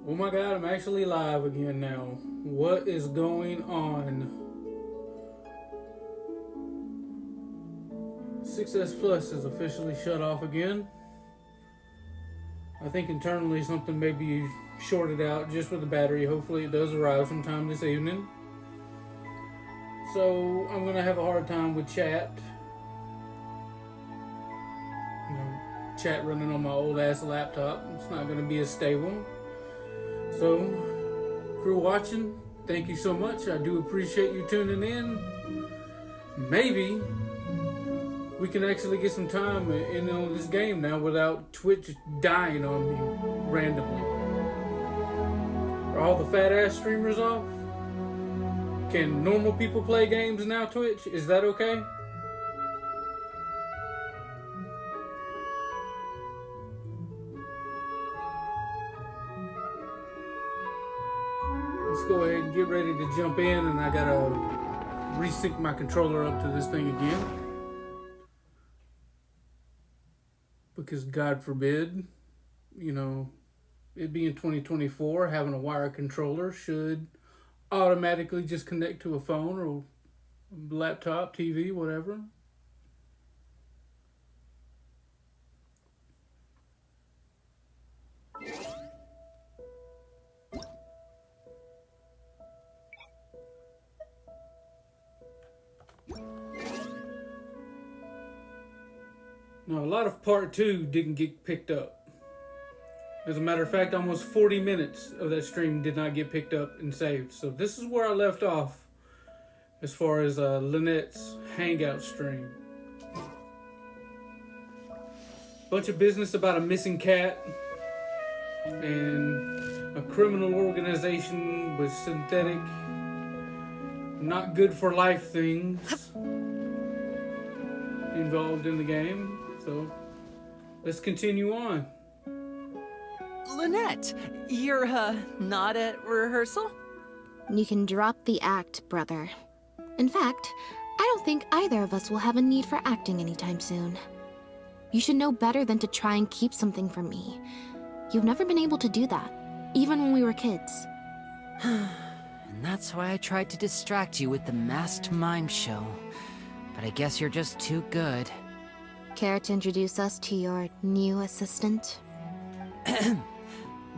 Oh my god, I'm actually live again now. What is going on? 6S Plus is officially shut off again. I think internally something may be shorted out just with the battery. Hopefully it does arrive sometime this evening. So I'm gonna have a hard time with chat. Chat running on my old ass laptop. It's not gonna be as stable. So, for watching, thank you so much. I do appreciate you tuning in. Maybe we can actually get some time in on this game now without Twitch dying on me randomly. Are all the fat ass streamers off? Can normal people play games now, Twitch? Is that okay? Let's go ahead and get ready to jump in, and I gotta resync my controller up to this thing again. Because God forbid, it being 2024, having a wire controller should automatically just connect to a phone or laptop, TV, whatever. Now, a lot of part 2 didn't get picked up. As a matter of fact, almost 40 minutes of that stream did not get picked up and saved. So this is where I left off as far as Lynette's Hangout stream. Bunch of business about a missing cat and a criminal organization with synthetic, not good for life things involved in the game. So let's continue on. Lynette, you're, not at rehearsal? You can drop the act, brother. In fact, I don't think either of us will have a need for acting anytime soon. You should know better than to try and keep something from me. You've never been able to do that, even when we were kids. And that's why I tried to distract you with the masked mime show. But I guess you're just too good. Care to introduce us to your new assistant?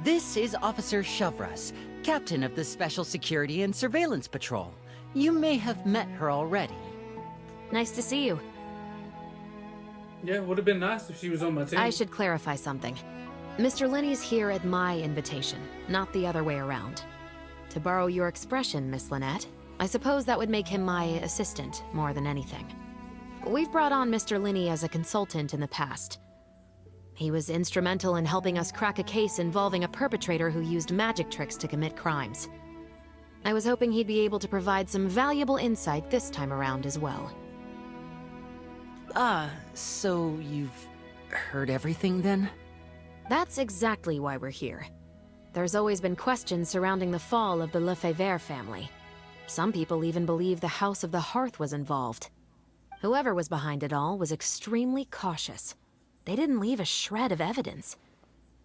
This is Officer Shovras, captain of the Special Security and Surveillance Patrol. You may have met her already. Nice to see you. Yeah, it would have been nice if she was on my team. I should clarify something. Mr. Linney's here at my invitation, not the other way around. To borrow your expression, Miss Lynette, I suppose that would make him my assistant more than anything. We've brought on Mr. Linney as a consultant in the past. He was instrumental in helping us crack a case involving a perpetrator who used magic tricks to commit crimes. I was hoping he'd be able to provide some valuable insight this time around as well. So you've heard everything then? That's exactly why we're here. There's always been questions surrounding the fall of the Lefebvre family. Some people even believe the House of the Hearth was involved. Whoever was behind it all was extremely cautious. They didn't leave a shred of evidence.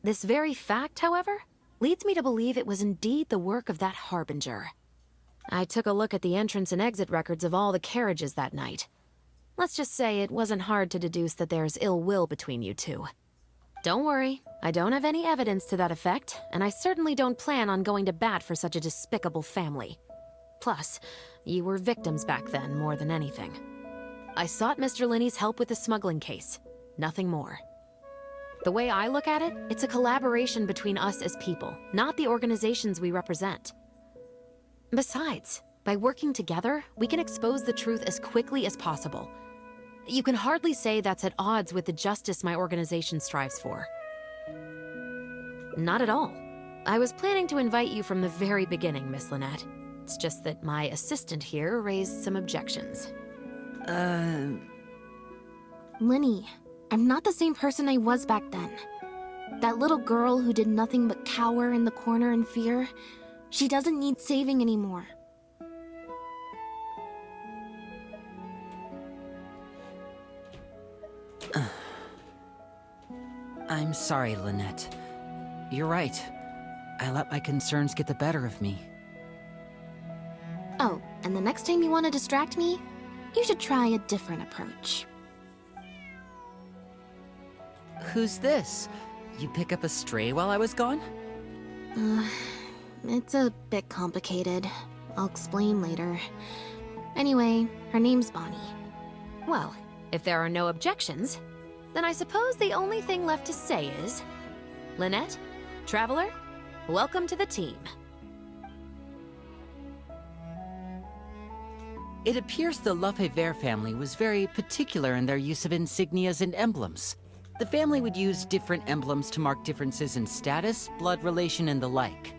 This very fact, however, leads me to believe it was indeed the work of that Harbinger. I took a look at the entrance and exit records of all the carriages that night. Let's just say it wasn't hard to deduce that there's ill will between you two. Don't worry, I don't have any evidence to that effect, and I certainly don't plan on going to bat for such a despicable family. Plus, you were victims back then more than anything. I sought Mr. Linney's help with the smuggling case. Nothing more. The way I look at it, it's a collaboration between us as people, not the organizations we represent. Besides, by working together, we can expose the truth as quickly as possible. You can hardly say that's at odds with the justice my organization strives for. Not at all. I was planning to invite you from the very beginning, Miss Lynette. It's just that my assistant here raised some objections. Linny, I'm not the same person I was back then. That little girl who did nothing but cower in the corner in fear, she doesn't need saving anymore. I'm sorry, Lynette. You're right. I let my concerns get the better of me. Oh, and the next time you want to distract me, you should try a different approach. Who's this? You pick up a stray while I was gone? It's a bit complicated. I'll explain later. Anyway, her name's Bonnie. Well, if there are no objections, then I suppose the only thing left to say is... Lynette, Traveler, welcome to the team. It appears the Lefebvre family was very particular in their use of insignias and emblems. The family would use different emblems to mark differences in status, blood relation, and the like.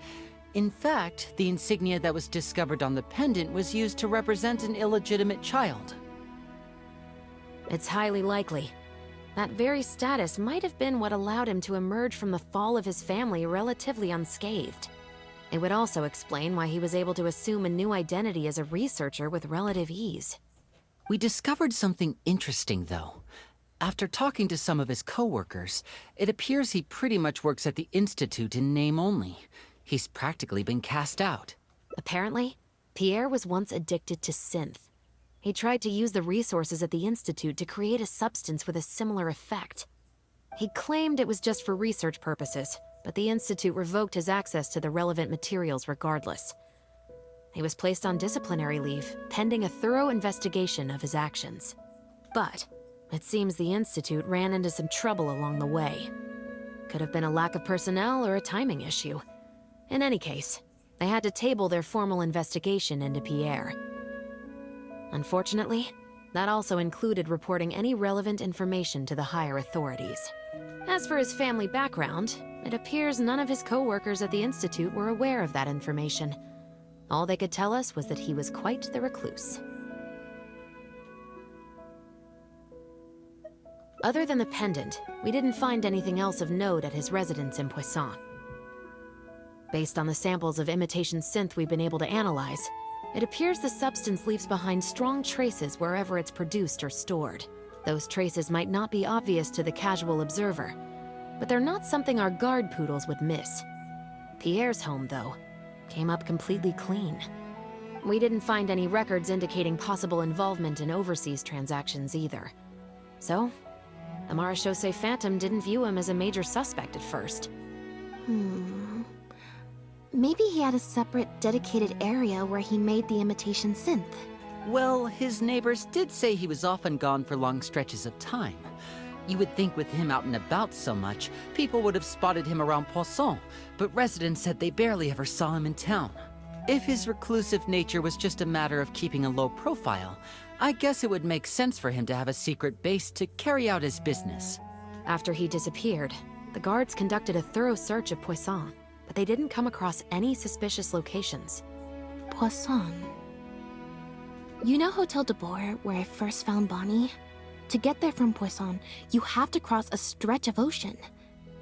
In fact, the insignia that was discovered on the pendant was used to represent an illegitimate child. It's highly likely. That very status might have been what allowed him to emerge from the fall of his family relatively unscathed. It would also explain why he was able to assume a new identity as a researcher with relative ease. We discovered something interesting, though. After talking to some of his co-workers, it appears he pretty much works at the Institute in name only. He's practically been cast out. Apparently, Pierre was once addicted to synth. He tried to use the resources at the Institute to create a substance with a similar effect. He claimed it was just for research purposes, but the Institute revoked his access to the relevant materials regardless. He was placed on disciplinary leave, pending a thorough investigation of his actions. But it seems the Institute ran into some trouble along the way. Could have been a lack of personnel or a timing issue. In any case, they had to table their formal investigation into Pierre. Unfortunately, that also included reporting any relevant information to the higher authorities. As for his family background, it appears none of his co-workers at the Institute were aware of that information. All they could tell us was that he was quite the recluse. Other than the pendant, we didn't find anything else of note at his residence in Poisson. Based on the samples of imitation synth we've been able to analyze, it appears the substance leaves behind strong traces wherever it's produced or stored. Those traces might not be obvious to the casual observer, but they're not something our guard poodles would miss. Pierre's home, though, came up completely clean. We didn't find any records indicating possible involvement in overseas transactions either. So, the Marechaussee Phantom didn't view him as a major suspect at first. Maybe he had a separate, dedicated area where he made the imitation synth. Well, his neighbors did say he was often gone for long stretches of time. You would think with him out and about so much, people would have spotted him around Poisson, but residents said they barely ever saw him in town. If his reclusive nature was just a matter of keeping a low profile, I guess it would make sense for him to have a secret base to carry out his business. After he disappeared, the guards conducted a thorough search of Poisson, but they didn't come across any suspicious locations. Poisson. You know Hotel de Boer, where I first found Bonnie? To get there from Poisson, you have to cross a stretch of ocean.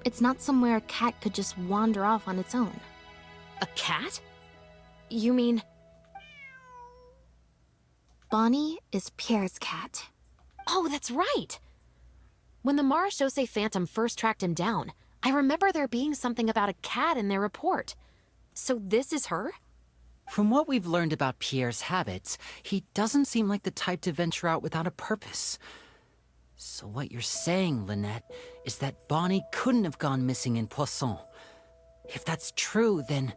It's not somewhere a cat could just wander off on its own. A cat? You mean... Bonnie is Pierre's cat. Oh, that's right! When the Marechaussee Phantom first tracked him down, I remember there being something about a cat in their report. So this is her? From what we've learned about Pierre's habits, he doesn't seem like the type to venture out without a purpose. So what you're saying, Lynette, is that Bonnie couldn't have gone missing in Poisson. If that's true, then...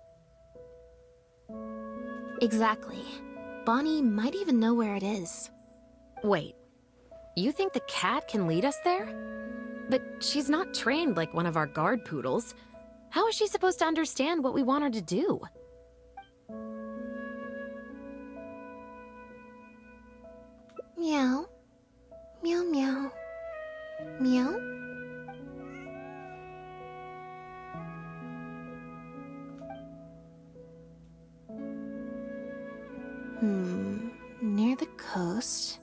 Exactly. Bonnie might even know where it is. Wait, you think the cat can lead us there? But she's not trained like one of our guard poodles. How is she supposed to understand what we want her to do? Meow. Meow meow. Meow. Near the coast,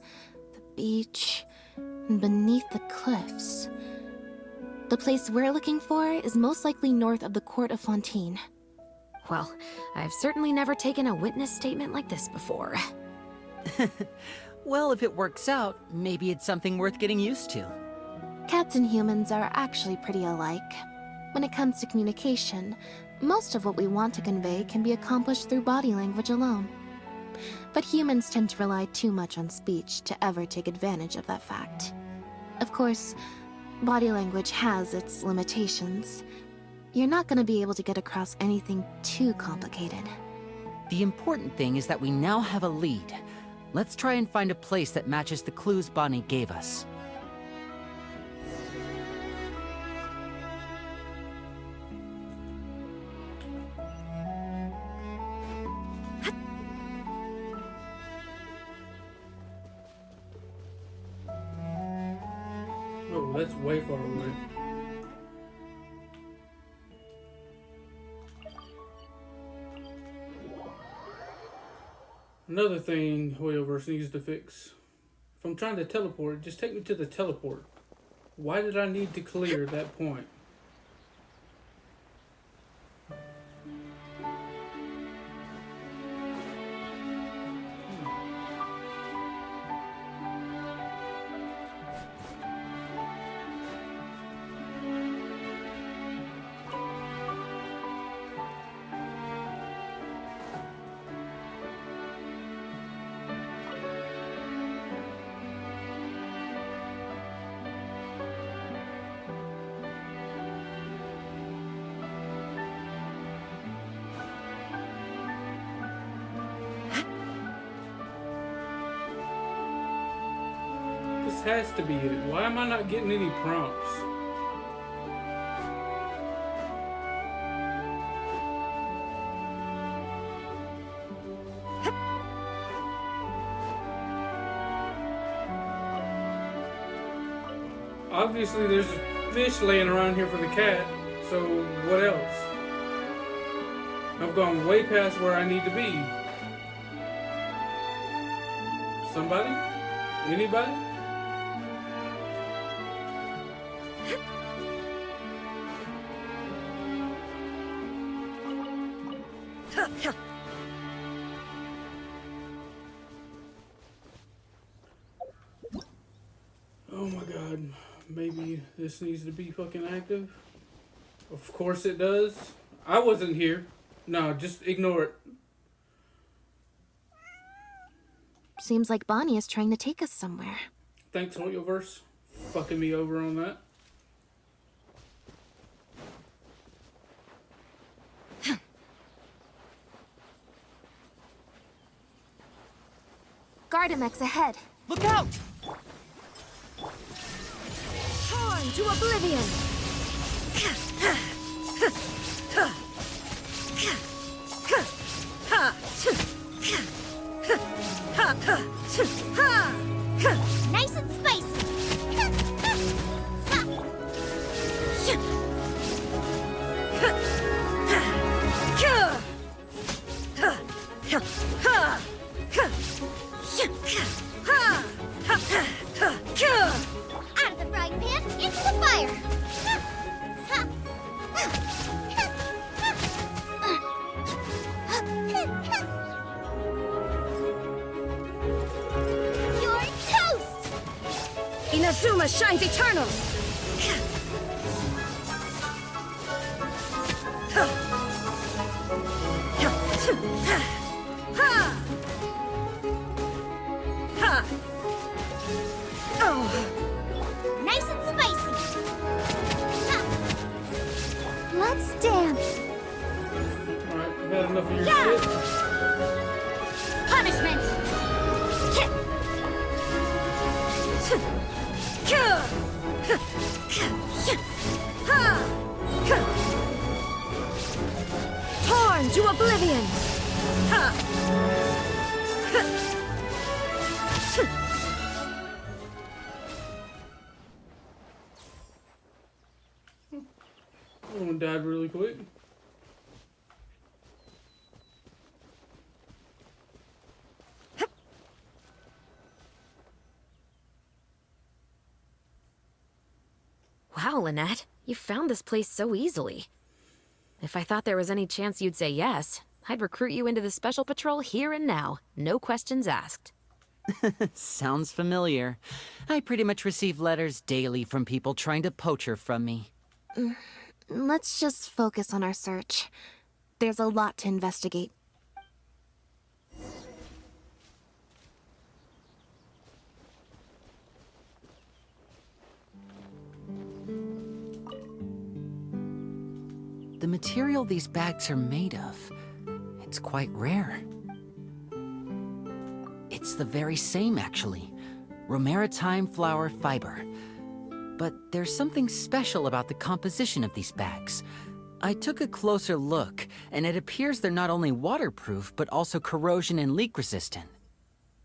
the beach, and beneath the cliffs. The place we're looking for is most likely north of the Court of Fontaine. Well, I've certainly never taken a witness statement like this before. Well, if it works out, maybe it's something worth getting used to. Cats and humans are actually pretty alike. When it comes to communication, Most of what we want to convey can be accomplished through body language alone. But humans tend to rely too much on speech to ever take advantage of that fact. Of course, body language has its limitations. You're not going to be able to get across anything too complicated. The important thing is that we now have a lead. Let's try and find a place that matches the clues Bonnie gave us. Oh, that's way far away. Another thing Hoyoverse needs to fix. If I'm trying to teleport, just take me to the teleport. Why did I need to clear that point? This has to be it. Why am I not getting any prompts? Obviously there's a fish laying around here for the cat, so what else? I've gone way past where I need to be. Somebody? Anybody? Oh my god, maybe this needs to be fucking active? Of course it does. I wasn't here. No, just ignore it. Seems like Bonnie is trying to take us somewhere. Thanks, Hoyoverse. Fucking me over on that. Gardamex ahead. Look out! Torn to oblivion! Nice and spicy! Out of the frying pan, into the fire! You're toast! Inazuma shines eternal! Nice and spicy! Let's dance! Alright, you had enough of your shit? Punishment! Torn to oblivion! One died really quick. Wow, Lynette, you found this place so easily. If I thought there was any chance you'd say yes, I'd recruit you into the Special Patrol here and now. No questions asked. Sounds familiar. I pretty much receive letters daily from people trying to poach her from me. Let's just focus on our search. There's a lot to investigate. The material these bags are made of, it's quite rare. It's the very same, actually. Romaritime flower fiber. But there's something special about the composition of these bags. I took a closer look, and it appears they're not only waterproof, but also corrosion and leak resistant.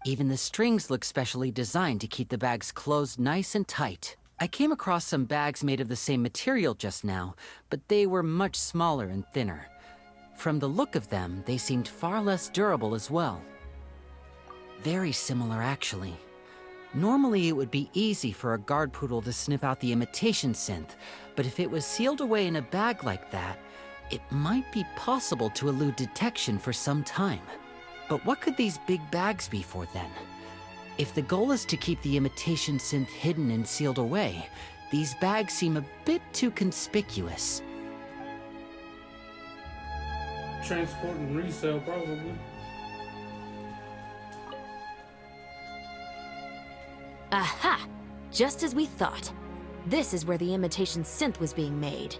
Even the strings look specially designed to keep the bags closed nice and tight. I came across some bags made of the same material just now, but they were much smaller and thinner. From the look of them, they seemed far less durable as well. Very similar, actually. Normally, it would be easy for a guard poodle to sniff out the imitation synth, but if it was sealed away in a bag like that, it might be possible to elude detection for some time. But what could these big bags be for then? If the goal is to keep the imitation synth hidden and sealed away, these bags seem a bit too conspicuous. Transport and resale, probably. Aha! Just as we thought. This is where the imitation synth was being made.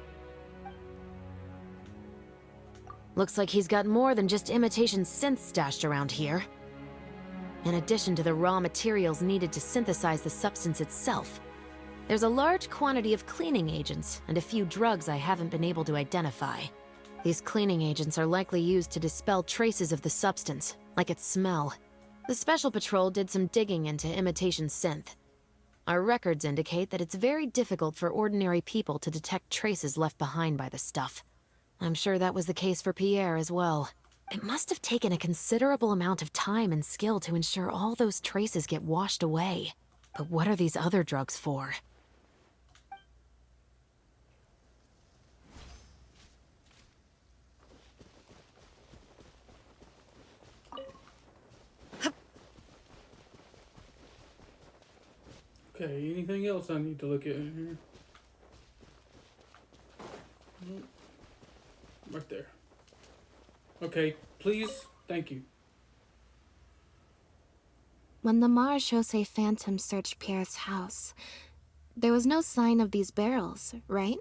Looks like he's got more than just imitation synth stashed around here. In addition to the raw materials needed to synthesize the substance itself, there's a large quantity of cleaning agents and a few drugs I haven't been able to identify. These cleaning agents are likely used to dispel traces of the substance, like its smell. The Special Patrol did some digging into imitation synth. Our records indicate that it's very difficult for ordinary people to detect traces left behind by the stuff. I'm sure that was the case for Pierre as well. It must have taken a considerable amount of time and skill to ensure all those traces get washed away. But what are these other drugs for? Okay, anything else I need to look at in here? Nope. Right there. Okay, please. Thank you. When the Marechaussee Phantom searched Pierre's house, there was no sign of these barrels, right?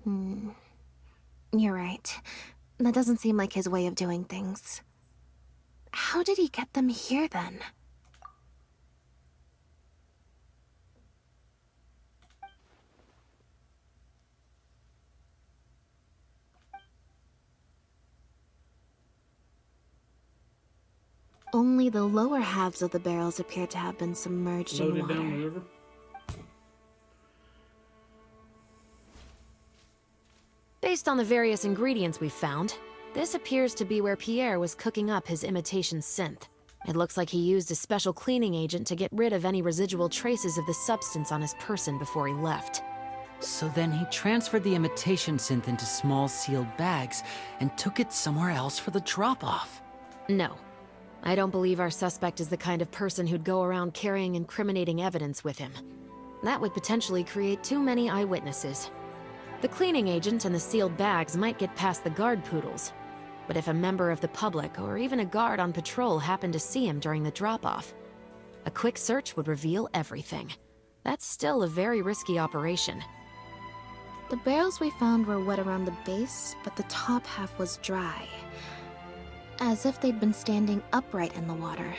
You're right. That doesn't seem like his way of doing things. How did he get them here, then? Only the lower halves of the barrels appear to have been submerged in Loaded water. down the river. Based on the various ingredients we've found, this appears to be where Pierre was cooking up his imitation synth. It looks like he used a special cleaning agent to get rid of any residual traces of the substance on his person before he left. So then he transferred the imitation synth into small sealed bags and took it somewhere else for the drop-off. No. I don't believe our suspect is the kind of person who'd go around carrying incriminating evidence with him. That would potentially create too many eyewitnesses. The cleaning agent and the sealed bags might get past the guard poodles, but if a member of the public or even a guard on patrol happened to see him during the drop-off, a quick search would reveal everything. That's still a very risky operation. The barrels we found were wet around the base, but the top half was dry. As if they'd been standing upright in the water.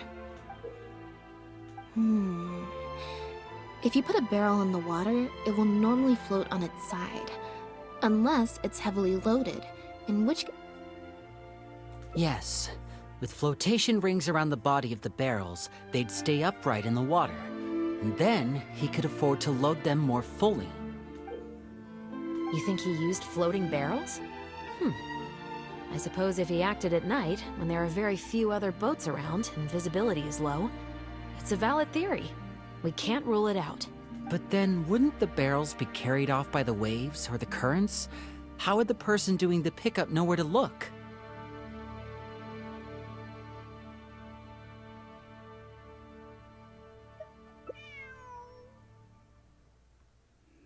If you put a barrel in the water, it will normally float on its side. Unless it's heavily loaded, in which... Yes. With flotation rings around the body of the barrels, they'd stay upright in the water. And then he could afford to load them more fully. You think he used floating barrels? I suppose if he acted at night, when there are very few other boats around and visibility is low, it's a valid theory. We can't rule it out. But then, wouldn't the barrels be carried off by the waves or the currents? How would the person doing the pickup know where to look?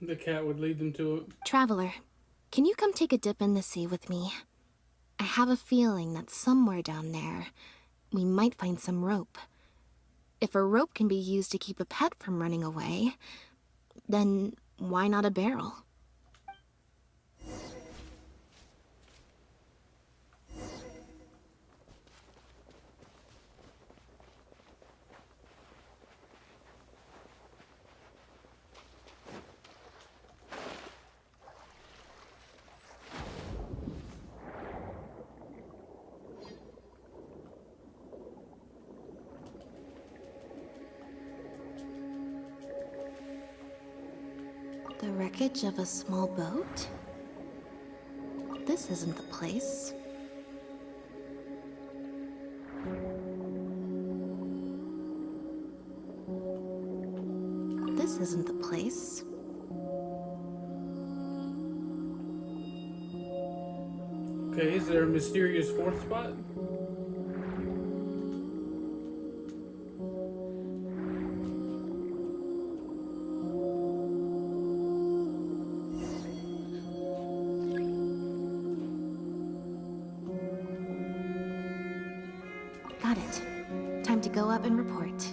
The cat would lead them to it. Traveler, can you come take a dip in the sea with me? I have a feeling that somewhere down there, we might find some rope. If a rope can be used to keep a pet from running away, then why not a barrel? The wreckage of a small boat? This isn't the place. This isn't the place. Okay, is there a mysterious fourth spot? Got it. Time to go up and report.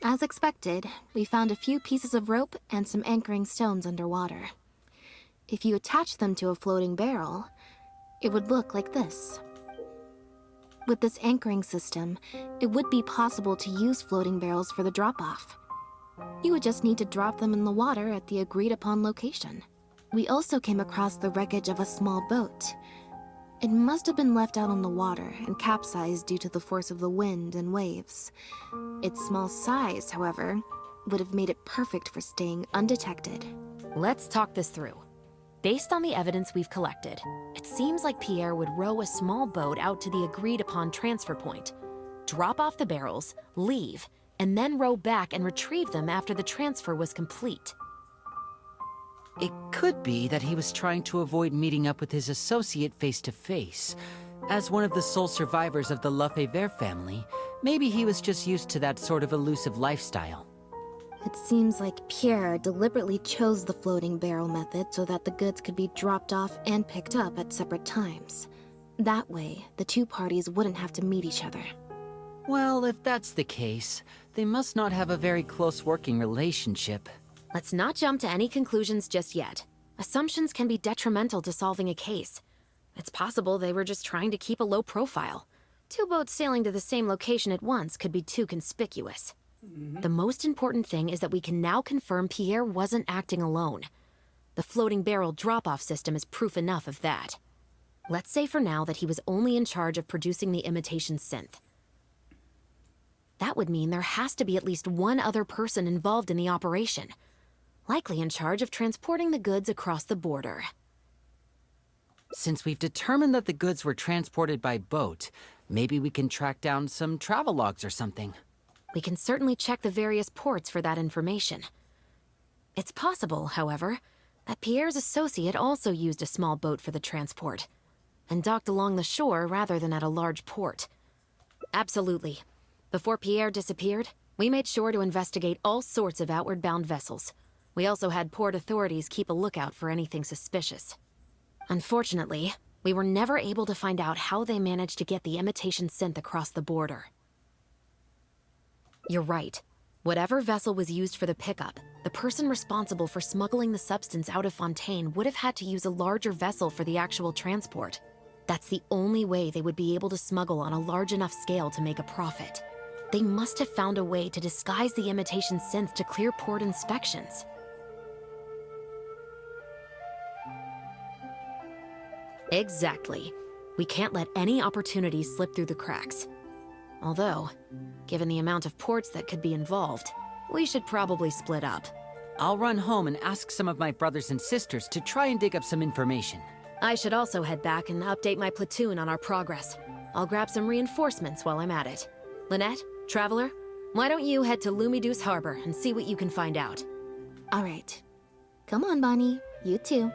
As expected, we found a few pieces of rope and some anchoring stones underwater. If you attach them to a floating barrel, it would look like this. With this anchoring system, it would be possible to use floating barrels for the drop-off. You would just need to drop them in the water at the agreed-upon location. We also came across the wreckage of a small boat. It must have been left out on the water and capsized due to the force of the wind and waves. Its small size, however, would have made it perfect for staying undetected. Let's talk this through. Based on the evidence we've collected, it seems like Pierre would row a small boat out to the agreed-upon transfer point, drop off the barrels, leave, and then row back and retrieve them after the transfer was complete. It could be that he was trying to avoid meeting up with his associate face to face. As one of the sole survivors of the Lefebvre family, maybe he was just used to that sort of elusive lifestyle. It seems like Pierre deliberately chose the floating barrel method so that the goods could be dropped off and picked up at separate times. That way, the two parties wouldn't have to meet each other. Well, if that's the case, they must not have a very close working relationship. Let's not jump to any conclusions just yet. Assumptions can be detrimental to solving a case. It's possible they were just trying to keep a low profile. Two boats sailing to the same location at once could be too conspicuous. The most important thing is that we can now confirm Pierre wasn't acting alone. The floating barrel drop-off system is proof enough of that. Let's say for now that he was only in charge of producing the imitation synth. That would mean there has to be at least one other person involved in the operation, likely in charge of transporting the goods across the border. Since we've determined that the goods were transported by boat, maybe we can track down some travel logs or something. We can certainly check the various ports for that information. It's possible, however, that Pierre's associate also used a small boat for the transport, and docked along the shore rather than at a large port. Absolutely. Before Pierre disappeared, we made sure to investigate all sorts of outward-bound vessels. We also had port authorities keep a lookout for anything suspicious. Unfortunately, we were never able to find out how they managed to get the imitation synth across the border. You're right. Whatever vessel was used for the pickup, the person responsible for smuggling the substance out of Fontaine would have had to use a larger vessel for the actual transport. That's the only way they would be able to smuggle on a large enough scale to make a profit. They must have found a way to disguise the imitation synth to clear port inspections. Exactly. We can't let any opportunities slip through the cracks. Although, given the amount of ports that could be involved, we should probably split up. I'll run home and ask some of my brothers and sisters to try and dig up some information. I should also head back and update my platoon on our progress. I'll grab some reinforcements while I'm at it. Lynette, Traveler, why don't you head to Lumiduce Harbor and see what you can find out? All right. Come on, Bonnie. You too.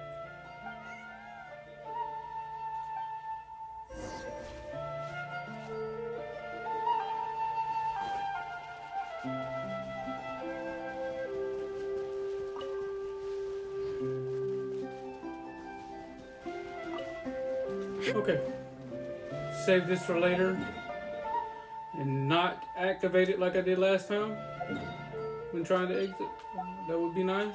Okay. Save this for later. And not activate it like I did last time when trying to exit. That would be nice.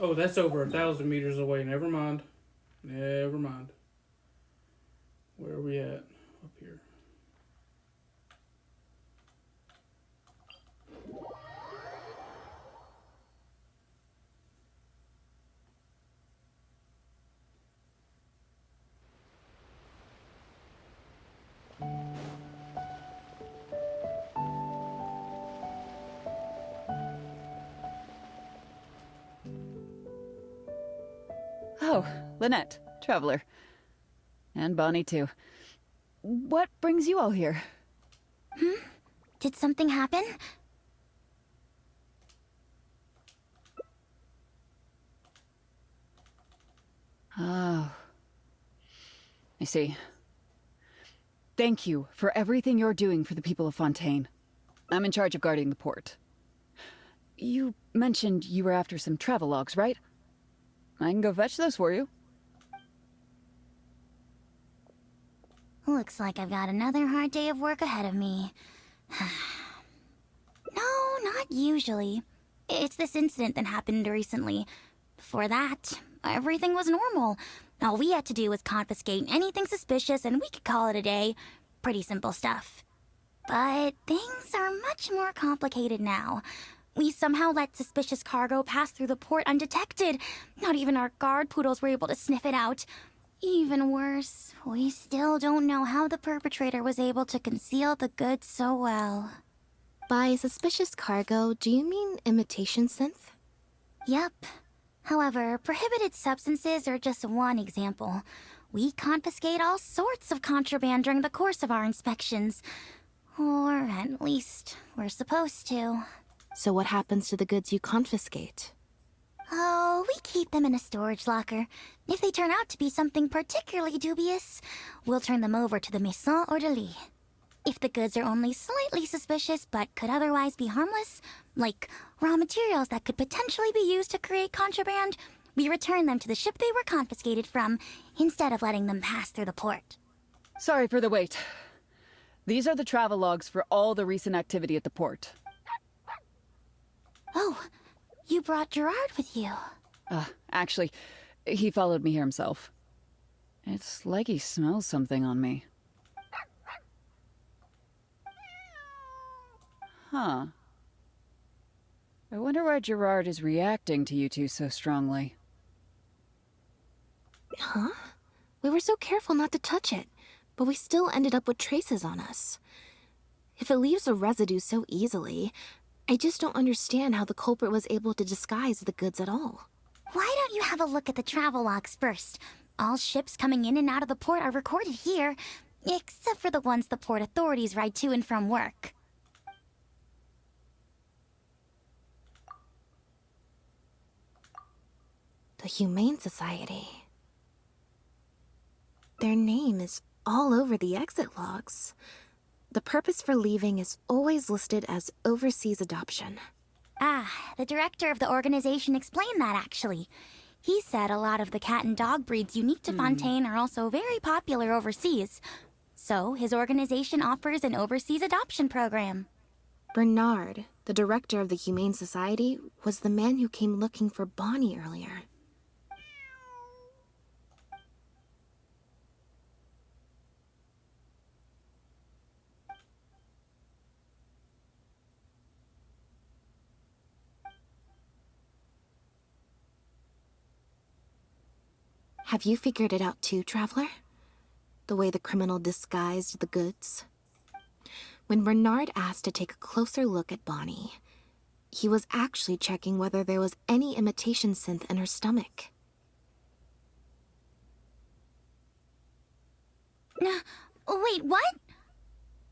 Oh, that's over 1,000 meters away. Never mind. Never mind. Where are we at? Up here. Oh, Lynette, Traveler. And Bonnie, too. What brings you all here? Did something happen? Oh. I see. Thank you for everything you're doing for the people of Fontaine. I'm in charge of guarding the port. You mentioned you were after some travelogues, right? I can go fetch those for you. Looks like I've got another hard day of work ahead of me. No, not usually. It's this incident that happened recently. Before that, everything was normal. All we had to do was confiscate anything suspicious and we could call it a day. Pretty simple stuff. But things are much more complicated now. We somehow let suspicious cargo pass through the port undetected. Not even our guard poodles were able to sniff it out. Even worse, we still don't know how the perpetrator was able to conceal the goods so well. By suspicious cargo, do you mean imitation synth? Yep. However, prohibited substances are just one example. We confiscate all sorts of contraband during the course of our inspections. Or at least, we're supposed to. So what happens to the goods you confiscate? Oh, we keep them in a storage locker. If they turn out to be something particularly dubious, we'll turn them over to the Maison Orderly. If the goods are only slightly suspicious but could otherwise be harmless, like raw materials that could potentially be used to create contraband, we return them to the ship they were confiscated from, instead of letting them pass through the port. Sorry for the wait. These are the travelogues for all the recent activity at the port. Oh, you brought Gerard with you. Actually, he followed me here himself. It's like he smells something on me. Huh. I wonder why Gerard is reacting to you two so strongly. Huh? We were so careful not to touch it, but we still ended up with traces on us. If it leaves a residue so easily, I just don't understand how the culprit was able to disguise the goods at all. Why don't you have a look at the travel logs first? All ships coming in and out of the port are recorded here, except for the ones the port authorities ride to and from work. The Humane Society. Their name is all over the exit logs. The purpose for leaving is always listed as overseas adoption. Ah, the director of the organization explained that, actually. He said a lot of the cat and dog breeds unique to Fontaine are also very popular overseas. So, his organization offers an overseas adoption program. Bernard, the director of the Humane Society, was the man who came looking for Bonnie earlier. Have you figured it out too, Traveler? The way the criminal disguised the goods? When Bernard asked to take a closer look at Bonnie, he was actually checking whether there was any imitation synth in her stomach. Wait, what?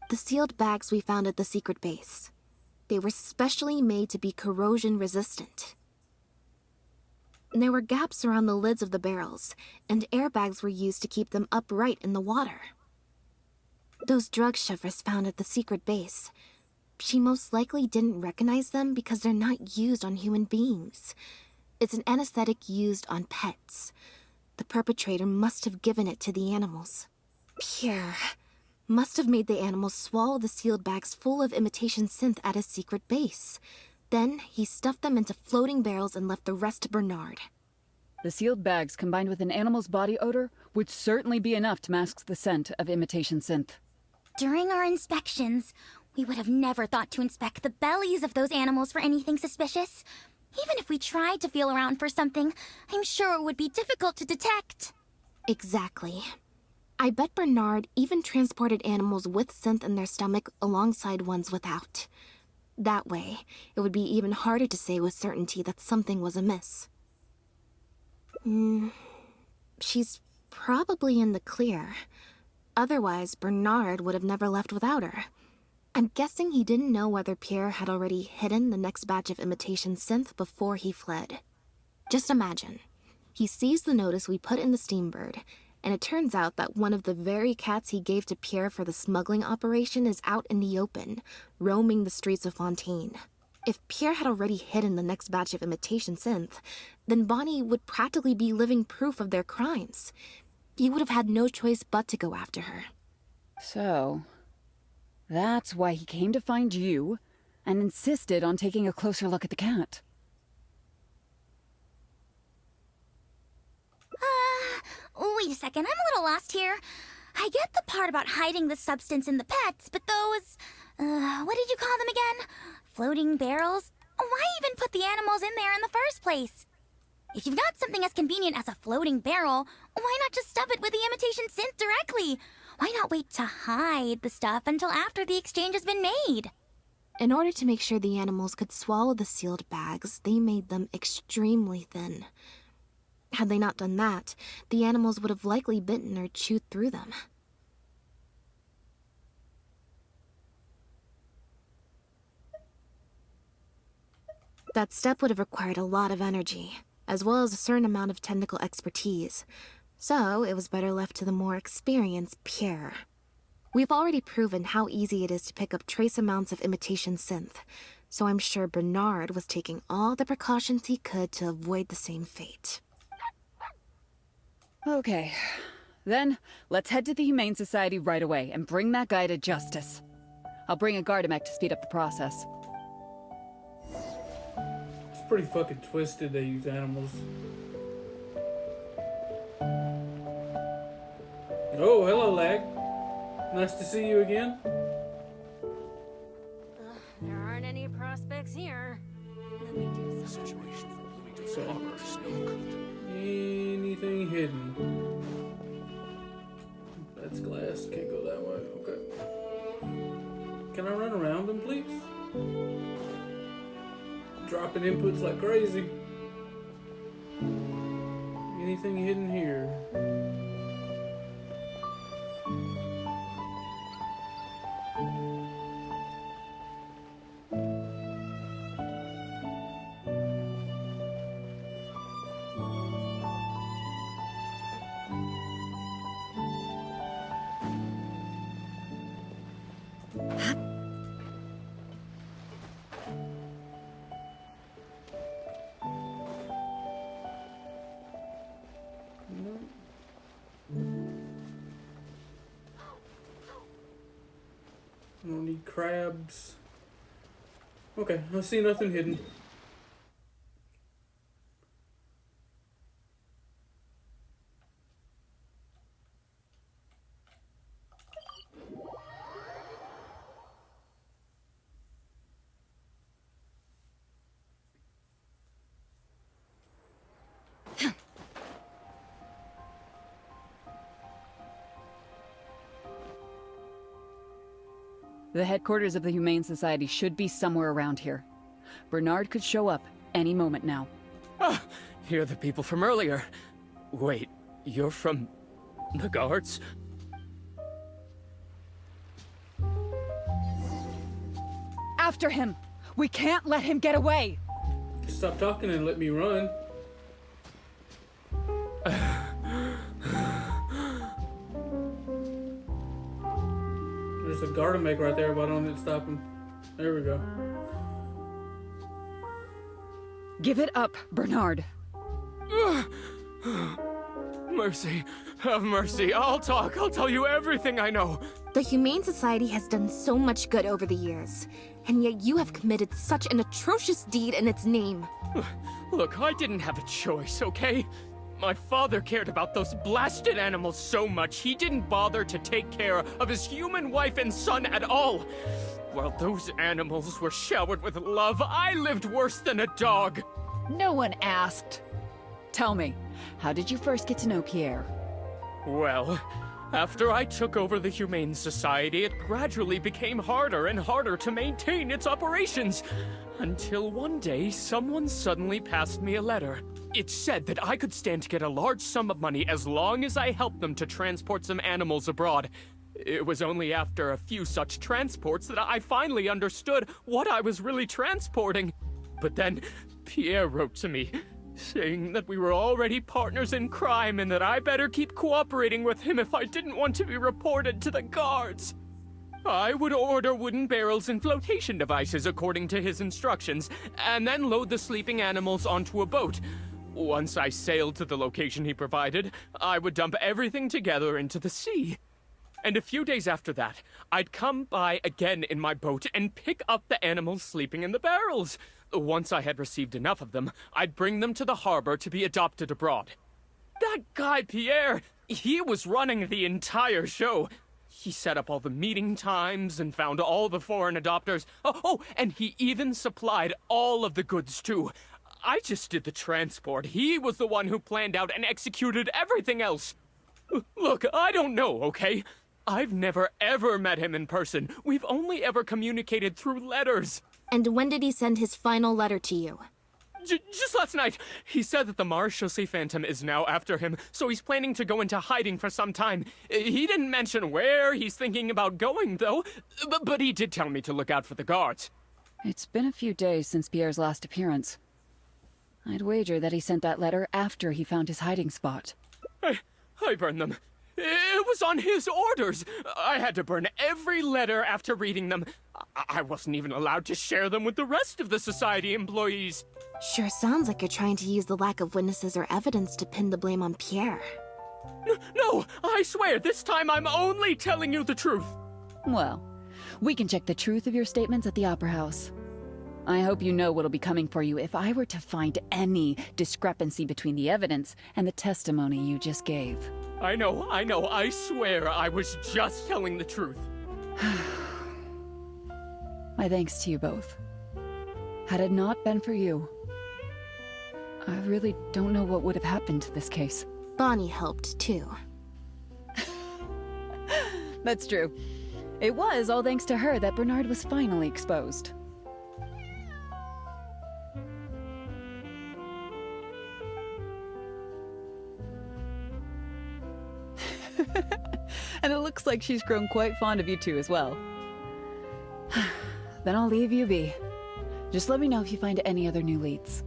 The sealed bags we found at the secret base. They were specially made to be corrosion resistant. There were gaps around the lids of the barrels, and airbags were used to keep them upright in the water. Those drug Shivers found at the secret base, she most likely didn't recognize them because they're not used on human beings. It's an anesthetic used on pets. The perpetrator must have given it to the animals. Pierre must have made the animals swallow the sealed bags full of imitation synth at his secret base. Then he stuffed them into floating barrels and left the rest to Bernard. The sealed bags combined with an animal's body odor would certainly be enough to mask the scent of imitation synth. During our inspections, we would have never thought to inspect the bellies of those animals for anything suspicious. Even if we tried to feel around for something, I'm sure it would be difficult to detect. Exactly. I bet Bernard even transported animals with synth in their stomach alongside ones without. That way, it would be even harder to say with certainty that something was amiss. She's probably in the clear. Otherwise, Bernard would have never left without her. I'm guessing he didn't know whether Pierre had already hidden the next batch of imitation synth before he fled. Just imagine. He sees the notice we put in the Steambird, and it turns out that one of the very cats he gave to Pierre for the smuggling operation is out in the open, roaming the streets of Fontaine. If Pierre had already hidden the next batch of imitation synth, then Bonnie would practically be living proof of their crimes. He would have had no choice but to go after her. So, that's why he came to find you and insisted on taking a closer look at the cat. Wait a second, I'm a little lost here. I get the part about hiding the substance in the pets, but those, what did you call them again? Floating barrels? Why even put the animals in there in the first place? If you've got something as convenient as a floating barrel, why not just stuff it with the imitation synth directly? Why not wait to hide the stuff until after the exchange has been made? In order to make sure the animals could swallow the sealed bags, they made them extremely thin. Had they not done that, the animals would have likely bitten or chewed through them. That step would have required a lot of energy, as well as a certain amount of technical expertise, so it was better left to the more experienced Pierre. We've already proven how easy it is to pick up trace amounts of imitation synth, so I'm sure Bernard was taking all the precautions he could to avoid the same fate. Okay, then let's head to the Humane Society right away and bring that guy to justice. I'll bring a Gardamek to speed up the process. It's pretty fucking twisted, they use animals. Oh, hello, Lag. Nice to see you again. There aren't any prospects here. Let me do Anything hidden? That's glass. Can't go that way. Okay. Can I run around them, please? Dropping inputs like crazy. Anything hidden here? I don't need crabs. Okay, I see nothing hidden. The headquarters of the Humane Society should be somewhere around here. Bernard could show up any moment now. Ah, you're the people from earlier. Wait, you're from the guards? After him! We can't let him get away! Stop talking and let me run. There's a Gardamek right there, but I don't stop him. There we go. Give it up, Bernard. Mercy. Have mercy. I'll talk. I'll tell you everything I know. The Humane Society has done so much good over the years, and yet you have committed such an atrocious deed in its name. Look, I didn't have a choice, okay? My father cared about those blasted animals so much, he didn't bother to take care of his human wife and son at all. While those animals were showered with love, I lived worse than a dog. No one asked. Tell me, how did you first get to know Pierre? Well, after I took over the Humane Society, it gradually became harder and harder to maintain its operations. Until one day, someone suddenly passed me a letter. It said that I could stand to get a large sum of money as long as I helped them to transport some animals abroad. It was only after a few such transports that I finally understood what I was really transporting. But then, Pierre wrote to me, saying that we were already partners in crime and that I better keep cooperating with him if I didn't want to be reported to the guards. I would order wooden barrels and flotation devices according to his instructions, and then load the sleeping animals onto a boat. Once I sailed to the location he provided, I would dump everything together into the sea. And a few days after that, I'd come by again in my boat and pick up the animals sleeping in the barrels. Once I had received enough of them, I'd bring them to the harbor to be adopted abroad. That guy, Pierre, he was running the entire show. He set up all the meeting times and found all the foreign adopters. Oh, and he even supplied all of the goods, too. I just did the transport. He was the one who planned out and executed everything else. Look, I don't know, okay? I've never ever met him in person. We've only ever communicated through letters. And when did he send his final letter to you? Just last night. He said that the Marechaussee Phantom is now after him, so he's planning to go into hiding for some time. He didn't mention where he's thinking about going, though, but he did tell me to look out for the guards. It's been a few days since Pierre's last appearance. I'd wager that he sent that letter after he found his hiding spot. I burned them. It was on his orders. I had to burn every letter after reading them. I wasn't even allowed to share them with the rest of the Society employees. Sure sounds like you're trying to use the lack of witnesses or evidence to pin the blame on Pierre. No, I swear, this time I'm only telling you the truth. Well, we can check the truth of your statements at the Opera House. I hope you know what'll be coming for you if I were to find any discrepancy between the evidence and the testimony you just gave. I know, I swear I was just telling the truth. My thanks to you both. Had it not been for you, I really don't know what would have happened to this case. Bonnie helped, too. That's true. It was all thanks to her that Bernard was finally exposed. And it looks like she's grown quite fond of you two as well. Then I'll leave you be. Just let me know if you find any other new leads.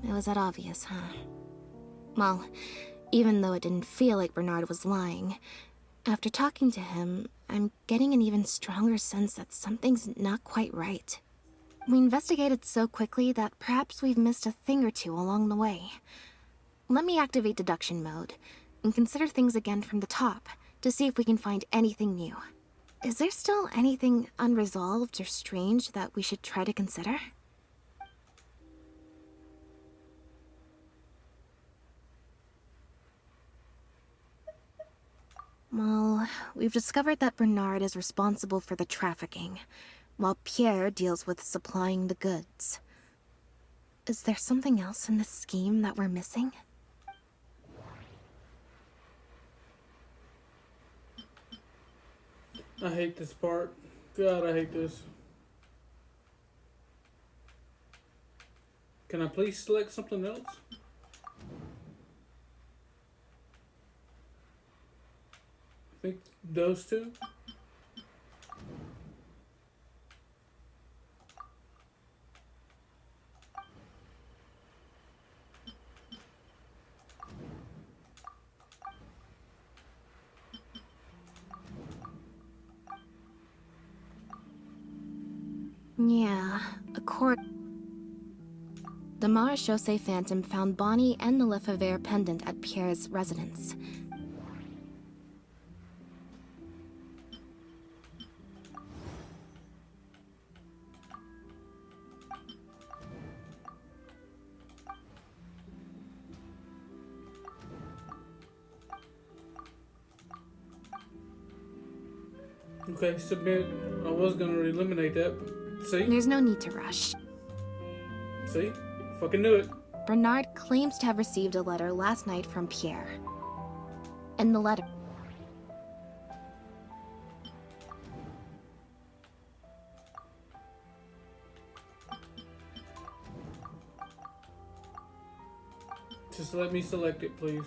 It was that obvious, huh? Well, even though it didn't feel like Bernard was lying, after talking to him, I'm getting an even stronger sense that something's not quite right. We investigated so quickly that perhaps we've missed a thing or two along the way. Let me activate deduction mode and consider things again from the top to see if we can find anything new. Is there still anything unresolved or strange that we should try to consider? Well, we've discovered that Bernard is responsible for the trafficking, while Pierre deals with supplying the goods. Is there something else in this scheme that we're missing? I hate this part. God, I hate this. Can I please select something else? I think those two. Yeah, the Marechaussee Phantom found Bonnie and the Lefebvre pendant at Pierre's residence. Okay, submit. I was gonna eliminate that, but see? There's no need to rush. See? Fucking knew it. Bernard claims to have received a letter last night from Pierre. And the letter... Just let me select it, please.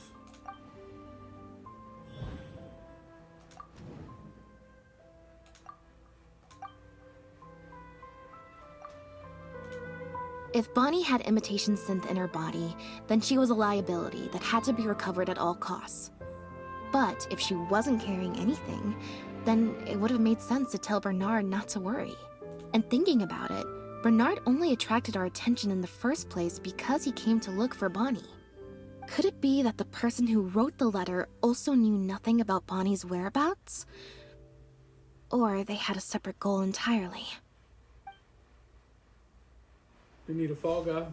If Bonnie had imitation synth in her body, then she was a liability that had to be recovered at all costs. But if she wasn't carrying anything, then it would have made sense to tell Bernard not to worry. And thinking about it, Bernard only attracted our attention in the first place because he came to look for Bonnie. Could it be that the person who wrote the letter also knew nothing about Bonnie's whereabouts? Or they had a separate goal entirely? We need a fall guy.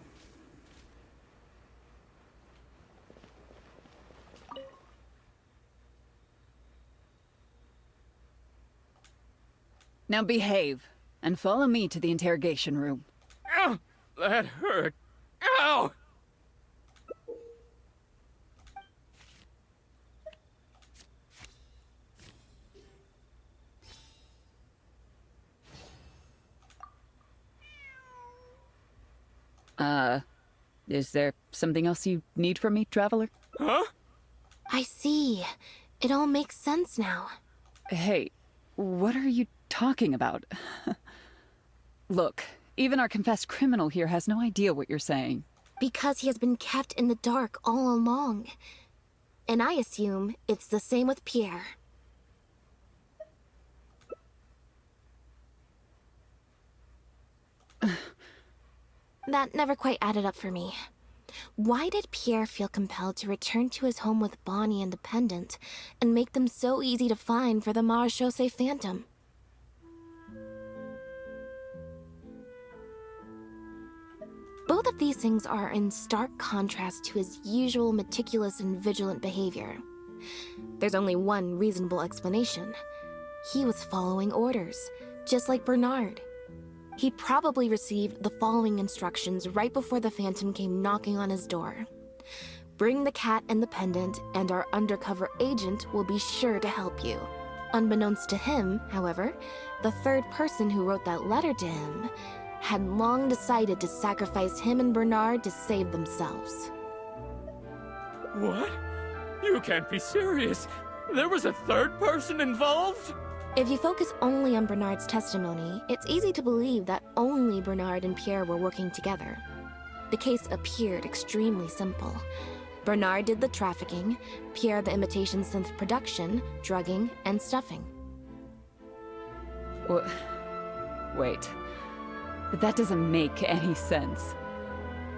Now behave, and follow me to the interrogation room. Ow! That hurt. Ow! Is there something else you need from me, Traveler? Huh? I see. It all makes sense now. Hey, what are you talking about? Look, even our confessed criminal here has no idea what you're saying. Because he has been kept in the dark all along. And I assume it's the same with Pierre. That never quite added up for me. Why did Pierre feel compelled to return to his home with Bonnie and the pendant, and make them so easy to find for the Marechaussee Phantom? Both of these things are in stark contrast to his usual meticulous and vigilant behavior. There's only one reasonable explanation. He was following orders, just like Bernard. He probably received the following instructions right before the Phantom came knocking on his door. Bring the cat and the pendant, and our undercover agent will be sure to help you. Unbeknownst to him, however, the third person who wrote that letter to him had long decided to sacrifice him and Bernard to save themselves. What? You can't be serious. There was a third person involved? If you focus only on Bernard's testimony, it's easy to believe that only Bernard and Pierre were working together. The case appeared extremely simple. Bernard did the trafficking, Pierre the imitation synth production, drugging, and stuffing. Wait. That doesn't make any sense.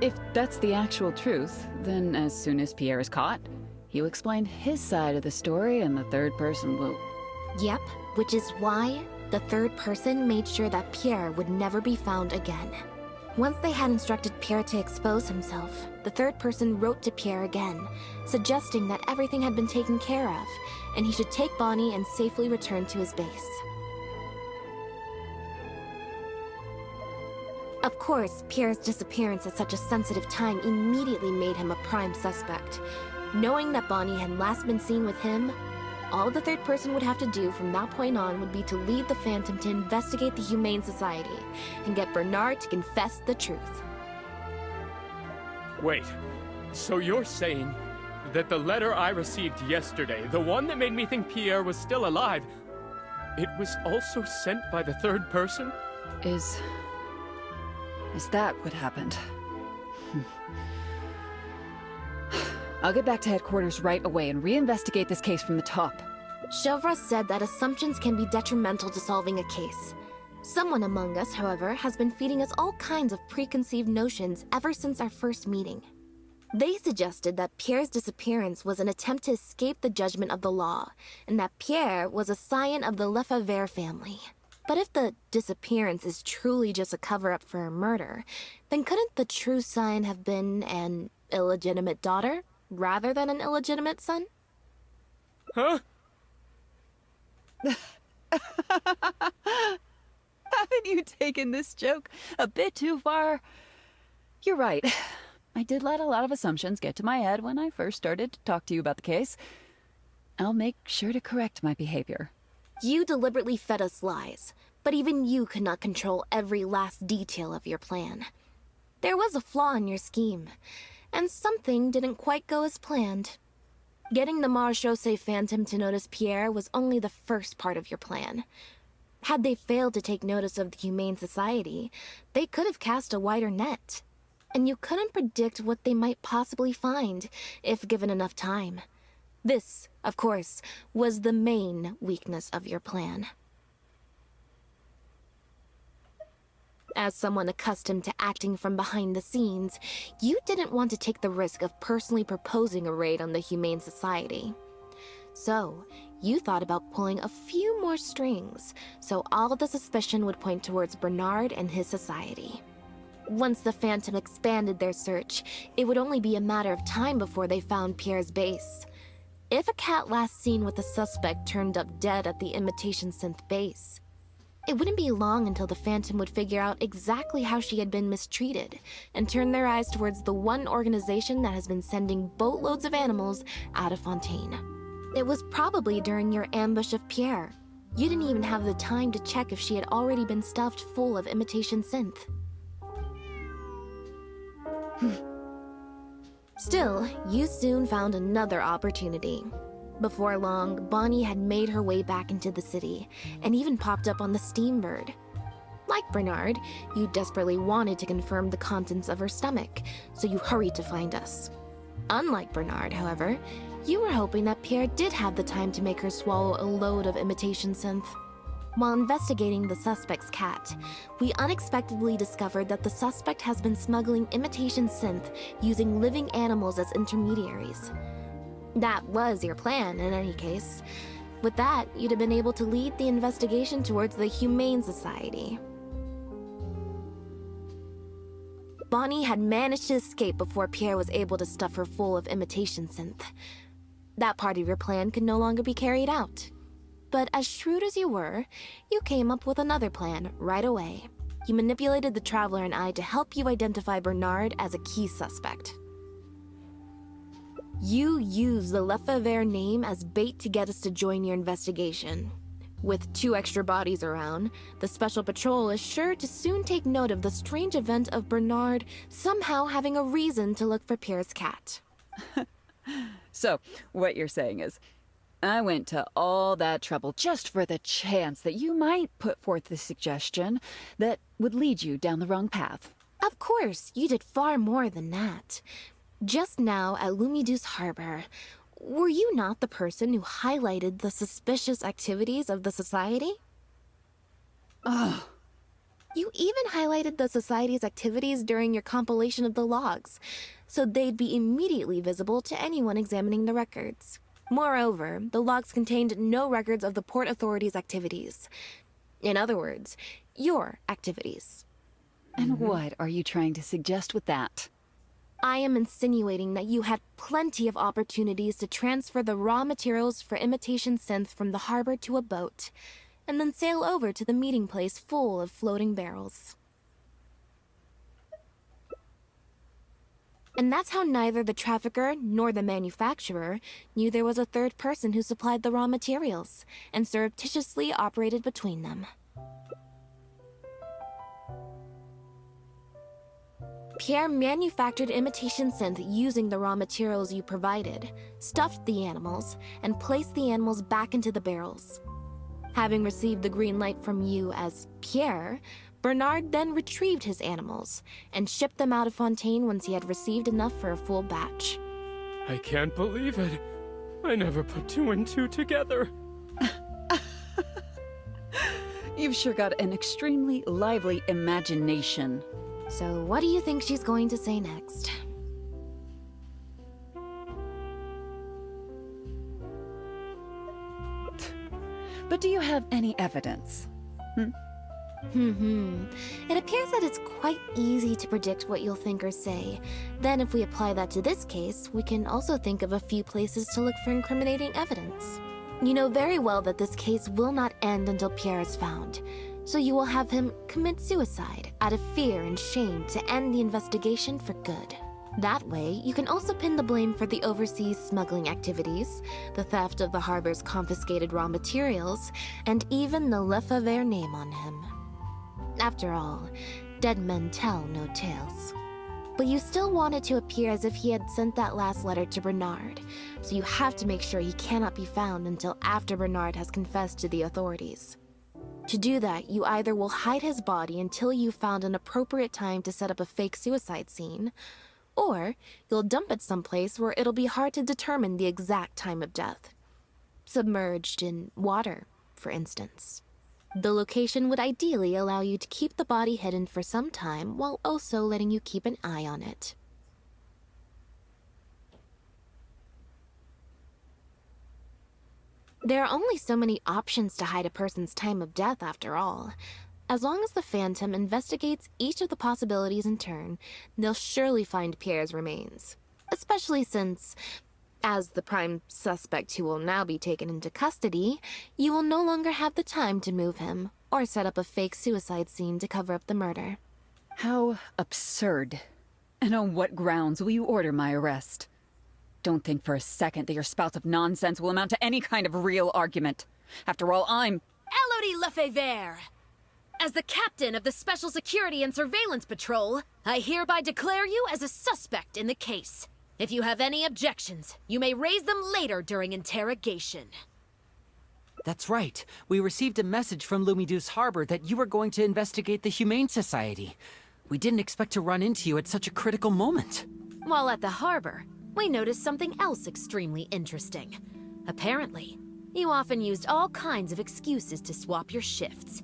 If that's the actual truth, then as soon as Pierre is caught, he'll explain his side of the story and the third person will... Yep, which is why the third person made sure that Pierre would never be found again. Once they had instructed Pierre to expose himself, the third person wrote to Pierre again, suggesting that everything had been taken care of, and he should take Bonnie and safely return to his base. Of course, Pierre's disappearance at such a sensitive time immediately made him a prime suspect. Knowing that Bonnie had last been seen with him, all the third person would have to do from that point on would be to lead the Phantom to investigate the Humane Society and get Bernard to confess the truth. Wait, so you're saying that the letter I received yesterday, the one that made me think Pierre was still alive, it was also sent by the third person? Is that what happened? I'll get back to headquarters right away and reinvestigate this case from the top. Chevra said that assumptions can be detrimental to solving a case. Someone among us, however, has been feeding us all kinds of preconceived notions ever since our first meeting. They suggested that Pierre's disappearance was an attempt to escape the judgment of the law, and that Pierre was a scion of the Lefebvre family. But if the disappearance is truly just a cover-up for a murder, then couldn't the true scion have been an illegitimate daughter, rather than an illegitimate son? Huh? Haven't you taken this joke a bit too far? You're right. I did let a lot of assumptions get to my head when I first started to talk to you about the case. I'll make sure to correct my behavior. You deliberately fed us lies, but even you could not control every last detail of your plan. There was a flaw in your scheme, and something didn't quite go as planned. Getting the Marechaussee Phantom to notice Pierre was only the first part of your plan. Had they failed to take notice of the Humane Society, they could have cast a wider net. And you couldn't predict what they might possibly find, if given enough time. This, of course, was the main weakness of your plan. As someone accustomed to acting from behind the scenes, you didn't want to take the risk of personally proposing a raid on the Humane Society. So, you thought about pulling a few more strings, so all the suspicion would point towards Bernard and his society. Once the Phantom expanded their search, it would only be a matter of time before they found Pierre's base. If a cat last seen with the suspect turned up dead at the Imitation Synth base, it wouldn't be long until the Phantom would figure out exactly how she had been mistreated and turn their eyes towards the one organization that has been sending boatloads of animals out of Fontaine. It was probably during your ambush of Pierre. You didn't even have the time to check if she had already been stuffed full of Imitation Synth. Still, you soon found another opportunity. Before long, Bonnie had made her way back into the city, and even popped up on the Steambird. Like Bernard, you desperately wanted to confirm the contents of her stomach, so you hurried to find us. Unlike Bernard, however, you were hoping that Pierre did have the time to make her swallow a load of Imitation Synth. While investigating the suspect's cat, we unexpectedly discovered that the suspect has been smuggling Imitation Synth using living animals as intermediaries. That was your plan, in any case. With that, you'd have been able to lead the investigation towards the Humane Society. Bonnie had managed to escape before Pierre was able to stuff her full of Imitation Synth. That part of your plan could no longer be carried out. But as shrewd as you were, you came up with another plan right away. You manipulated the Traveler and I to help you identify Bernard as a key suspect. You used the Lefebvre name as bait to get us to join your investigation. With 2 extra bodies around, the Special Patrol is sure to soon take note of the strange event of Bernard somehow having a reason to look for Pierre's cat. So, what you're saying is, I went to all that trouble just for the chance that you might put forth the suggestion that would lead you down the wrong path. Of course, you did far more than that. Just now at Lumidus Harbor, were you not the person who highlighted the suspicious activities of the Society? Oh. You even highlighted the Society's activities during your compilation of the logs, so they'd be immediately visible to anyone examining the records. Moreover, the logs contained no records of the Port Authority's activities. In other words, your activities. And what are you trying to suggest with that? I am insinuating that you had plenty of opportunities to transfer the raw materials for imitation synth from the harbor to a boat, and then sail over to the meeting place full of floating barrels. And that's how neither the trafficker nor the manufacturer knew there was a third person who supplied the raw materials, and surreptitiously operated between them. Pierre manufactured imitation synth using the raw materials you provided, stuffed the animals, and placed the animals back into the barrels. Having received the green light from you as Pierre, Bernard then retrieved his animals and shipped them out of Fontaine once he had received enough for a full batch. I can't believe it. I never put two and two together. You've sure got an extremely lively imagination. So what do you think she's going to say next? But do you have any evidence? It appears that it's quite easy to predict what you'll think or say. Then if we apply that to this case, we can also think of a few places to look for incriminating evidence. You know very well that this case will not end until Pierre is found, so you will have him commit suicide out of fear and shame to end the investigation for good. That way, you can also pin the blame for the overseas smuggling activities, the theft of the harbor's confiscated raw materials, and even the Lefebvre name on him. After all, dead men tell no tales. But you still want it to appear as if he had sent that last letter to Bernard, so you have to make sure he cannot be found until after Bernard has confessed to the authorities. To do that, you either will hide his body until you've found an appropriate time to set up a fake suicide scene, or you'll dump it someplace where it'll be hard to determine the exact time of death. Submerged in water, for instance. The location would ideally allow you to keep the body hidden for some time while also letting you keep an eye on it. There are only so many options to hide a person's time of death, after all. As long as the Phantom investigates each of the possibilities in turn, they'll surely find Pierre's remains. Especially since, as the prime suspect who will now be taken into custody, you will no longer have the time to move him, or set up a fake suicide scene to cover up the murder. How absurd. And on what grounds will you order my arrest? Don't think for a second that your spouts of nonsense will amount to any kind of real argument. After all, I'm... Elodie Lefebvre! As the captain of the Special Security and Surveillance Patrol, I hereby declare you as a suspect in the case. If you have any objections, you may raise them later during interrogation. That's right. We received a message from Lumiduce Harbor that you were going to investigate the Humane Society. We didn't expect to run into you at such a critical moment. While at the harbor, we noticed something else extremely interesting. Apparently, you often used all kinds of excuses to swap your shifts.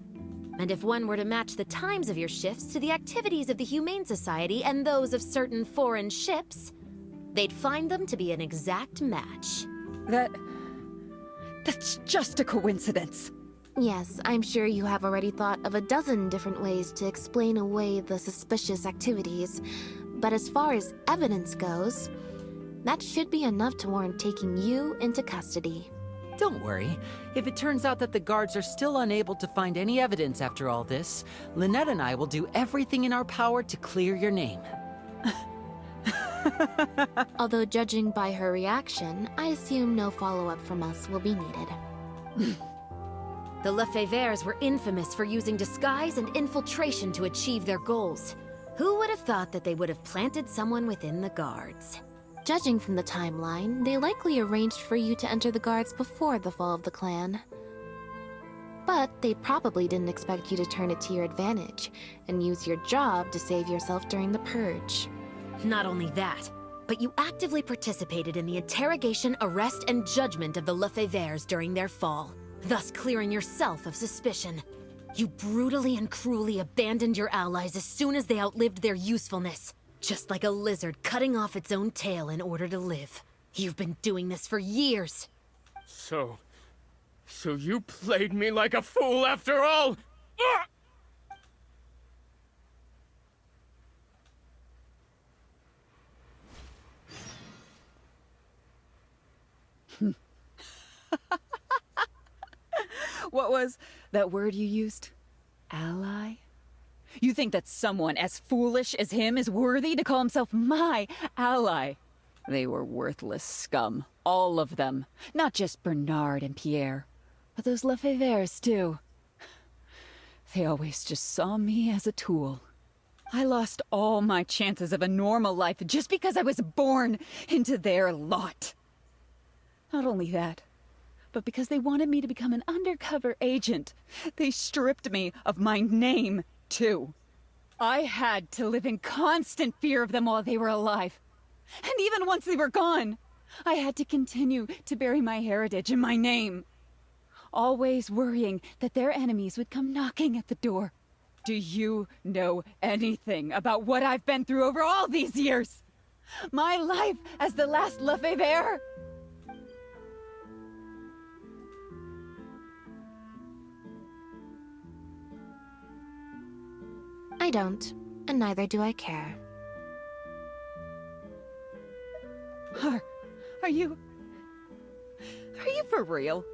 And if one were to match the times of your shifts to the activities of the Humane Society and those of certain foreign ships, they'd find them to be an exact match. That's just a coincidence. Yes, I'm sure you have already thought of a dozen different ways to explain away the suspicious activities, but as far as evidence goes, that should be enough to warrant taking you into custody. Don't worry. If it turns out that the guards are still unable to find any evidence after all this, Lynette and I will do everything in our power to clear your name. Although judging by her reaction, I assume no follow-up from us will be needed. The Lefebvres were infamous for using disguise and infiltration to achieve their goals. Who would have thought that they would have planted someone within the guards? Judging from the timeline, they likely arranged for you to enter the guards before the fall of the clan. But they probably didn't expect you to turn it to your advantage and use your job to save yourself during the purge. Not only that, but you actively participated in the interrogation, arrest, and judgment of the Lefebvres during their fall, thus clearing yourself of suspicion. You brutally and cruelly abandoned your allies as soon as they outlived their usefulness. Just like a lizard cutting off its own tail in order to live. You've been doing this for years. So you played me like a fool after all? What was that word you used? Ally? You think that someone as foolish as him is worthy to call himself my ally? They were worthless scum. All of them. Not just Bernard and Pierre, but those Lefebvres too. They always just saw me as a tool. I lost all my chances of a normal life just because I was born into their lot. Not only that, but because they wanted me to become an undercover agent, they stripped me of my name, too. I had to live in constant fear of them while they were alive. And even once they were gone, I had to continue to bury my heritage and my name. Always worrying that their enemies would come knocking at the door. Do you know anything about what I've been through over all these years? My life as the last Lefebvre? I don't, and neither do I care. Are you for real?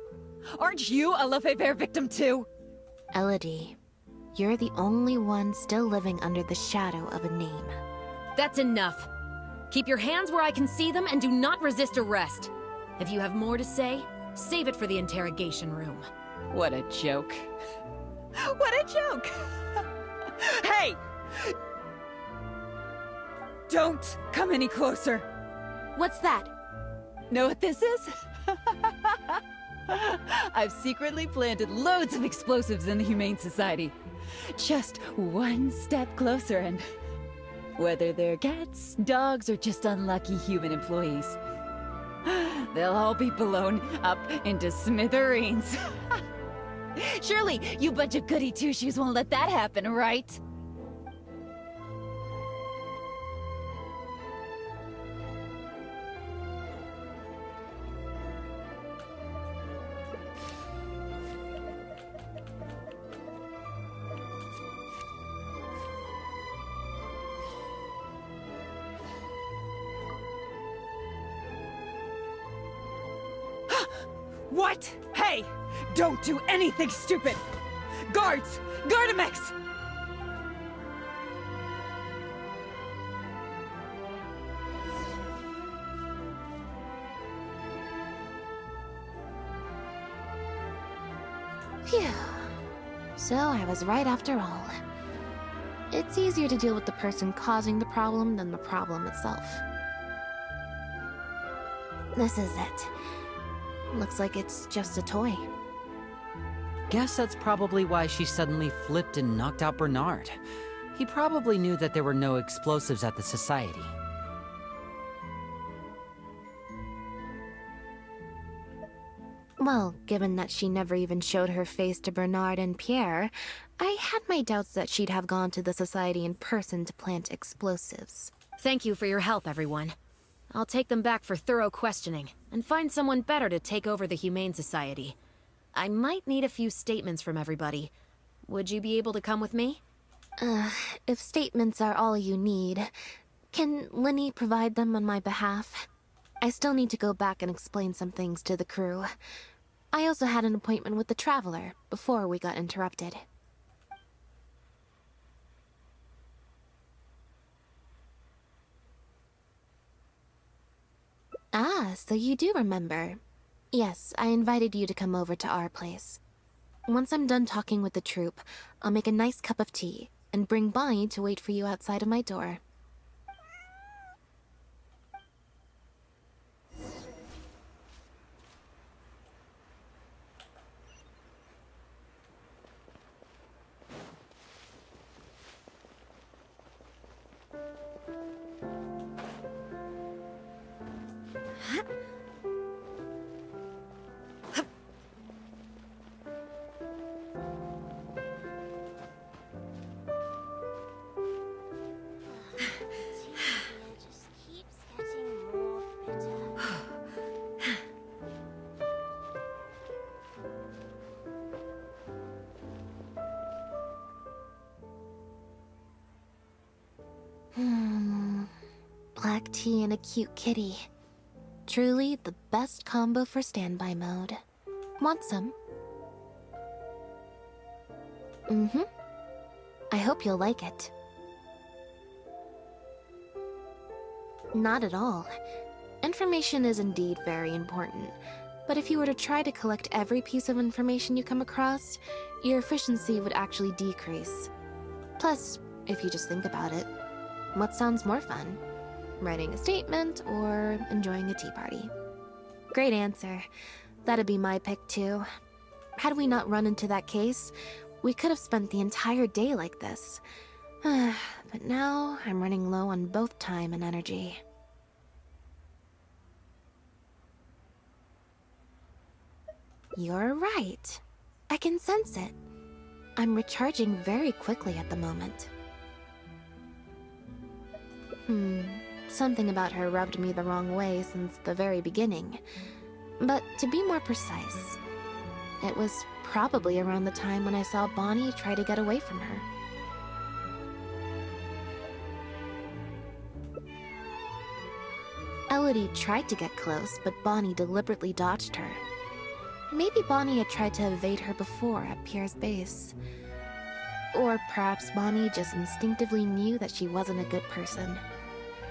Aren't you a Lefebvre victim too? Elodie, you're the only one still living under the shadow of a name. That's enough. Keep your hands where I can see them and do not resist arrest. If you have more to say, save it for the interrogation room. What a joke. What a joke! Hey! Don't come any closer! What's that? Know what this is? I've secretly planted loads of explosives in the Humane Society. Just one step closer and... whether they're cats, dogs, or just unlucky human employees, they'll all be blown up into smithereens. Surely, you bunch of goody two-shoes won't let that happen, right? What? Hey! Don't do anything stupid! Guards! Gardamex! Phew. So I was right after all. It's easier to deal with the person causing the problem than the problem itself. This is it. Looks like it's just a toy. Guess that's probably why she suddenly flipped and knocked out Bernard. He probably knew that there were no explosives at the Society. Well, given that she never even showed her face to Bernard and Pierre, I had my doubts that she'd have gone to the Society in person to plant explosives. Thank you for your help, everyone. I'll take them back for thorough questioning, and find someone better to take over the Humane Society. I might need a few statements from everybody. Would you be able to come with me? If statements are all you need, can Lyney provide them on my behalf? I still need to go back and explain some things to the crew. I also had an appointment with the Traveler before we got interrupted. Ah, so you do remember. Yes, I invited you to come over to our place. Once I'm done talking with the troupe, I'll make a nice cup of tea and bring Bonnie to wait for you outside of my door. Black tea and a cute kitty. Truly the best combo for standby mode. Want some? Mm-hmm. I hope you'll like it. Not at all. Information is indeed very important, but if you were to try to collect every piece of information you come across, your efficiency would actually decrease. Plus, if you just think about it, what sounds more fun? Writing a statement or enjoying a tea party? Great answer. That'd be my pick too. Had we not run into that case, we could have spent the entire day like this. But now, I'm running low on both time and energy. You're right. I can sense it. I'm recharging very quickly at the moment. Something about her rubbed me the wrong way since the very beginning. But to be more precise, it was probably around the time when I saw Bonnie try to get away from her. Elodie tried to get close, but Bonnie deliberately dodged her. Maybe Bonnie had tried to evade her before at Pierre's base. Or perhaps Bonnie just instinctively knew that she wasn't a good person.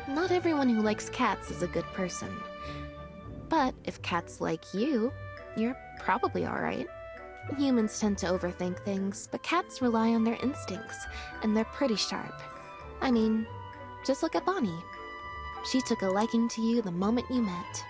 Not everyone who likes cats is a good person. But if cats like you, you're probably alright. Humans tend to overthink things, but cats rely on their instincts, and they're pretty sharp. I mean, just look at Bonnie. She took a liking to you the moment you met.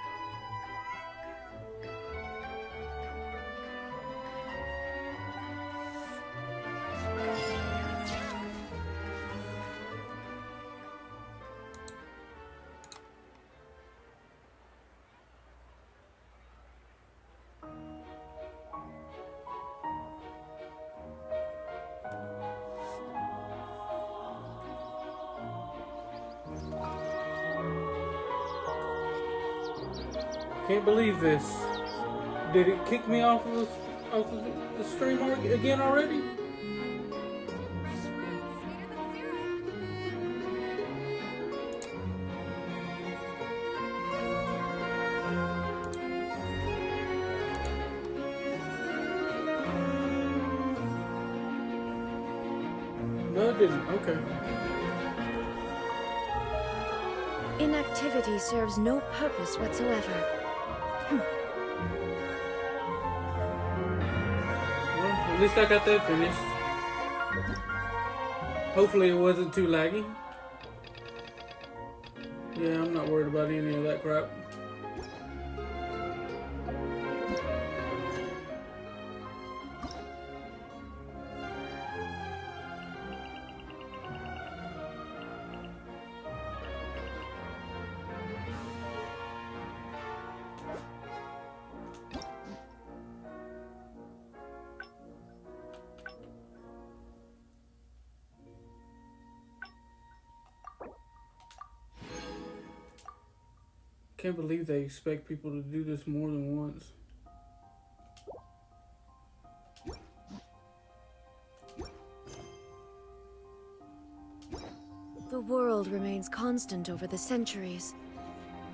Can't believe this. Did it kick me off of the stream again already? No, it didn't. Okay. Inactivity serves no purpose whatsoever. Well, at least I got that finished. Hopefully it wasn't too laggy. Yeah, I'm not worried about any of that crap. Can't believe they expect people to do this more than once. The world remains constant over the centuries,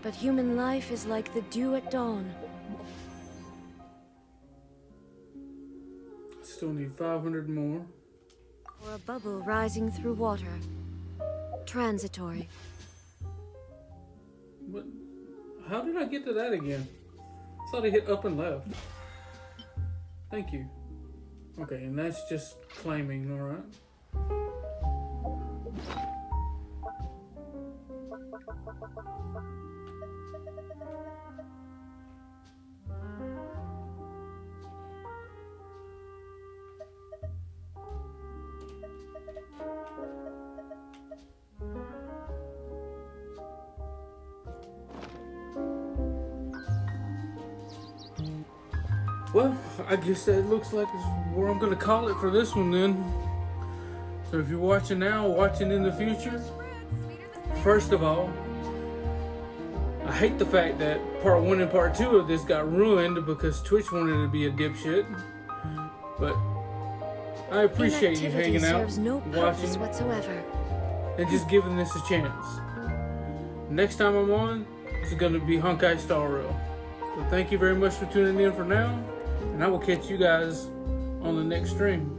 but human life is like the dew at dawn. Still need 500 more. Or a bubble rising through water. Transitory. What? How did I get to that again? I thought I hit up and left. Thank you. Okay, and that's just claiming, alright. Well, I guess that looks like it's where I'm gonna call it for this one then. So if you're watching now, watching in the future, first of all, I hate the fact that part 1 and part 2 of this got ruined because Twitch wanted to be a dipshit. But I appreciate you hanging out, watching, whatsoever. and just giving this a chance. Next time I'm on, it's gonna be Honkai Star Rail. So thank you very much for tuning in for now. And I will catch you guys on the next stream.